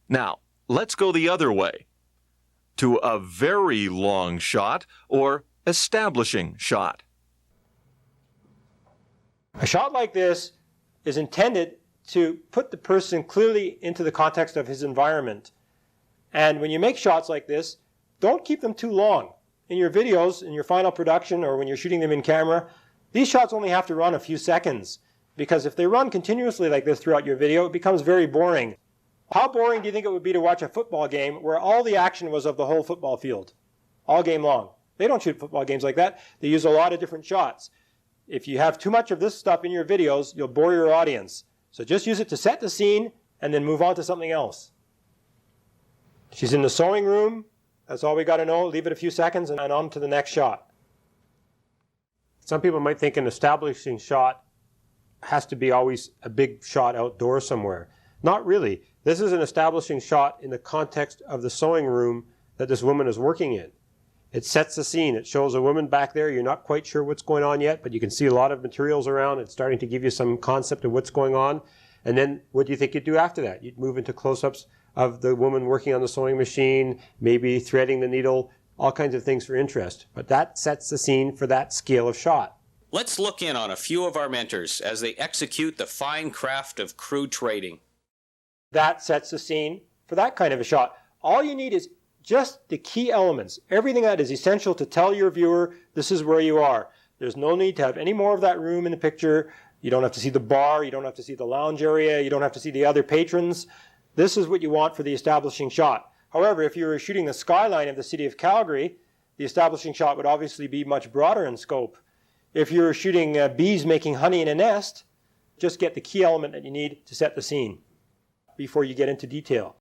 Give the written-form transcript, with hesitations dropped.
Now, let's go the other way, to a very long shot or establishing shot. A shot like this is intended to put the person clearly into the context of his environment. And when you make shots like this, don't keep them too long. In your videos, in your final production, or when you're shooting them in camera, these shots only have to run a few seconds, because if they run continuously like this throughout your video, it becomes very boring. How boring do you think it would be to watch a football game where all the action was of the whole football field, all game long? They don't shoot football games like that. They use a lot of different shots. If you have too much of this stuff in your videos, you'll bore your audience. So just use it to set the scene and then move on to something else. She's in the sewing room. That's all we got to know. Leave it a few seconds and on to the next shot. Some people might think an establishing shot has to be always a big shot outdoors somewhere. Not really. This is an establishing shot in the context of the sewing room that this woman is working in. It sets the scene. It shows a woman back there. You're not quite sure what's going on yet, but you can see a lot of materials around. It's starting to give you some concept of what's going on. And then what do you think you'd do after that? You'd move into close-ups of the woman working on the sewing machine, maybe threading the needle, all kinds of things for interest. But that sets the scene for that scale of shot. Let's look in on a few of our mentors as they execute the fine craft of crew trading. That sets the scene for that kind of a shot. All you need is just the key elements, everything that is essential to tell your viewer this is where you are. There's no need to have any more of that room in the picture. You don't have to see the bar. You don't have to see the lounge area. You don't have to see the other patrons. This is what you want for the establishing shot. However, if you were shooting the skyline of the city of Calgary, the establishing shot would obviously be much broader in scope. If you're shooting bees making honey in a nest, just get the key element that you need to set the scene before you get into detail.